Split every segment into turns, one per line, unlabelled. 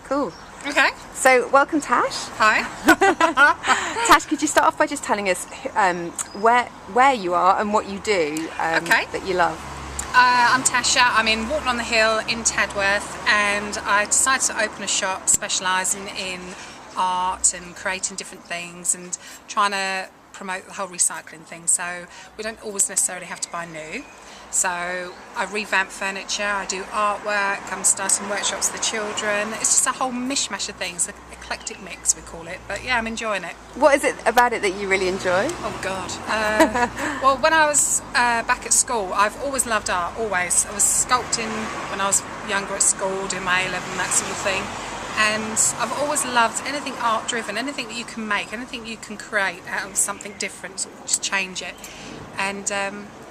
Cool.
Okay.
So, welcome, Tash.
Hi.
Tash, could you start off by just telling us where you are and what you do that you love?
I'm Tasha. I'm in Walton on the Hill in Tadworth, and I decided to open a shop specialising in art and creating different things and trying to promote the whole recycling thing. So we don't always necessarily have to buy new. So I revamp furniture, I do artwork, I'm starting workshops for the children. It's just a whole mishmash of things, an eclectic mix we call it. But yeah, I'm enjoying it.
What is it about it that you really enjoy?
Oh God. Well, when I was back at school, I've always loved art, always. I was sculpting when I was younger at school, doing my A-level and that sort of thing. And I've always loved anything art driven, anything that you can make, anything you can create out of something different, sort of just change it.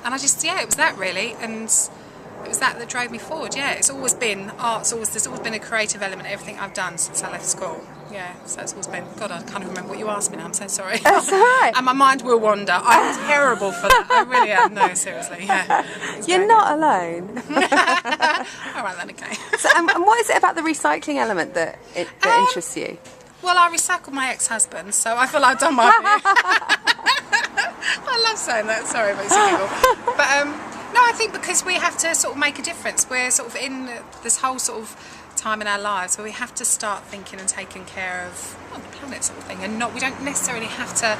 And I just, yeah, it was that really, and it was that drove me forward. Yeah, it's always been art's always, there's always been a creative element in everything I've done since I left school. Yeah, so it's always been, God, I can't even remember what you asked me now, I'm so sorry.
That's all right.
And my mind will wander. I'm terrible for that, I really am. No, seriously, yeah.
You're not alone.
All right then, okay.
So, and what is it about the recycling element that interests you?
Well, I recycled my ex-husband, so I feel I've done my bit. I love saying that, sorry, but it's a giggle. But no, I think because we have to sort of make a difference. We're sort of in this whole sort of time in our lives where we have to start thinking and taking care of the planet sort of thing, and we don't necessarily have to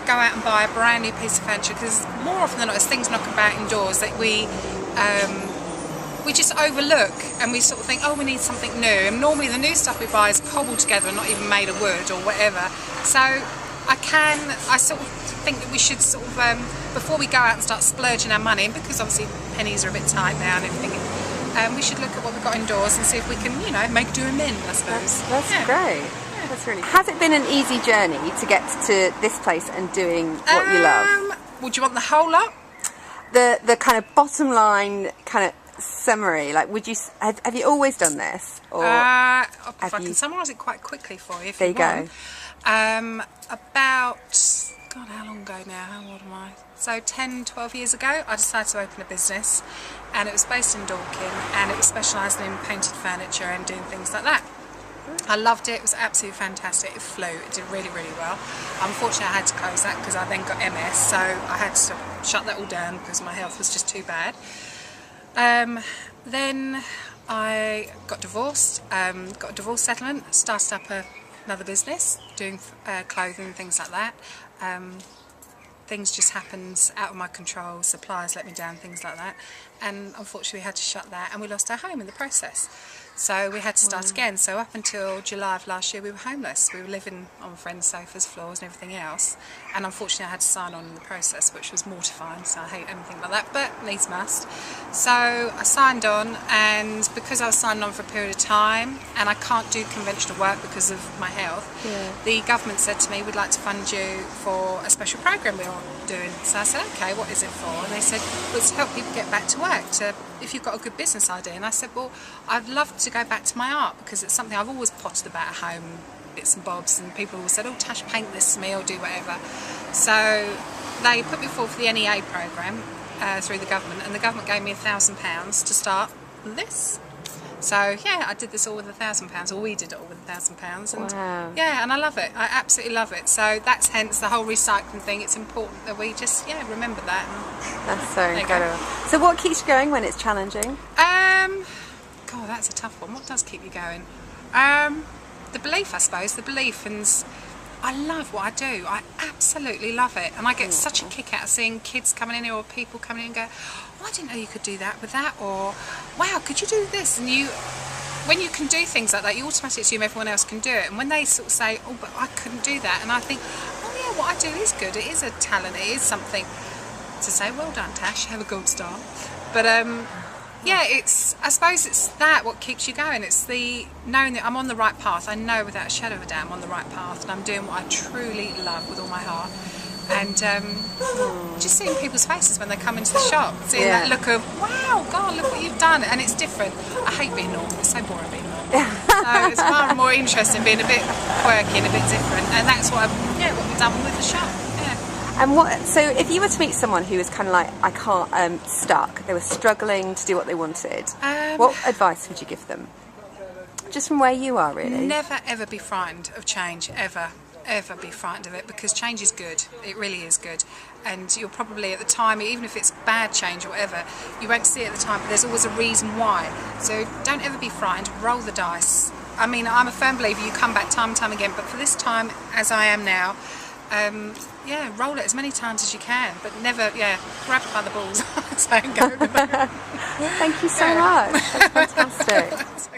go out and buy a brand new piece of furniture, because more often than not there's things knocking about indoors that we just overlook, and we sort of think, oh, we need something new, and normally the new stuff we buy is cobbled together and not even made of wood or whatever. So I sort of think that we should sort of, before we go out and start splurging our money, because obviously pennies are a bit tight now and everything, we should look at what we've got indoors and see if we can, you know, make do amend, I suppose.
That's great. Yeah. That's really cool. Has it been an easy journey to get to this place and doing what you love?
Would you want the whole lot?
The kind of bottom line kind of summary, like have you always done this? Or
if I can summarise it quite quickly for you, if
there you go.
About, God, how long ago now? How old am I? So 10, 12 years ago, I decided to open a business, and it was based in Dorking, and it was specialising in painted furniture and doing things like that. I loved it. It was absolutely fantastic. It flew. It did really, really well. Unfortunately, I had to close that because I then got MS, so I had to shut that all down because my health was just too bad. Then I got divorced, got a divorce settlement, started up another business doing clothing and things like that. Things just happened out of my control, suppliers let me down, things like that, and unfortunately we had to shut that, and we lost our home in the process. So we had to start again. So up until July of last year we were homeless. We were living on friends' sofas, floors and everything else, and unfortunately I had to sign on in the process, which was mortifying, so I hate anything like that, but needs must. So I signed on, and because I was signed on for a period of time and I can't do conventional work because of my health, the government said to me, we'd like to fund you for a special programme we're doing. So I said, okay, what is it for? And they said, well, it's to help people get back to work, if you've got a good business idea. And I said, well, I'd love to go back to my art, because it's something I've always potted about at home, bits and bobs, and people always said, oh, Tash, paint this to me or do whatever. So they put me forward for the NEA programme through the government, and the government gave me £1,000 to start this. So yeah, I did this all with £1,000, or we did it all with £1,000, and yeah, and I love it. I absolutely love it. So that's hence the whole recycling thing. It's important that we just remember that. And
that's so incredible. So what keeps you going when it's challenging?
God, that's a tough one. What does keep you going? The belief, I suppose. The belief, and I love what I do. I absolutely love it, and I get such a kick out of seeing kids coming in here or people coming in and go, oh, I didn't know you could do that with that, or wow, could you do this? And when you can do things like that, you automatically assume everyone else can do it, and when they sort of say, oh, but I couldn't do that, and I think, oh yeah, what I do is good, it is a talent, it is something to say, well done, Tash, you have a gold star. But yeah, I suppose it's that what keeps you going. It's the knowing that I'm on the right path. I know without a shadow of a doubt I'm on the right path, and I'm doing what I truly love with all my heart. And just seeing people's faces when they come into the shop, seeing that look of, wow, God, look what you've done. And it's different. I hate being normal. It's so boring being normal. So it's far more interesting being a bit quirky and a bit different. And that's what we've done with the shop.
And so if you were to meet someone who was kind of like, I can't, stuck, they were struggling to do what they wanted, what advice would you give them? just from where you are, really?
Never ever be frightened of change, ever be frightened of it, because change is good. It really is good, and you'll probably at the time, even if it's bad change or whatever, you won't see it at the time, but there's always a reason why. So don't ever be frightened, roll the dice. I mean, I'm a firm believer you come back time and time again, but for this time, as I am now, yeah, roll it as many times as you can, but never, grab it by the balls. So go.
Thank you so much. That's fantastic.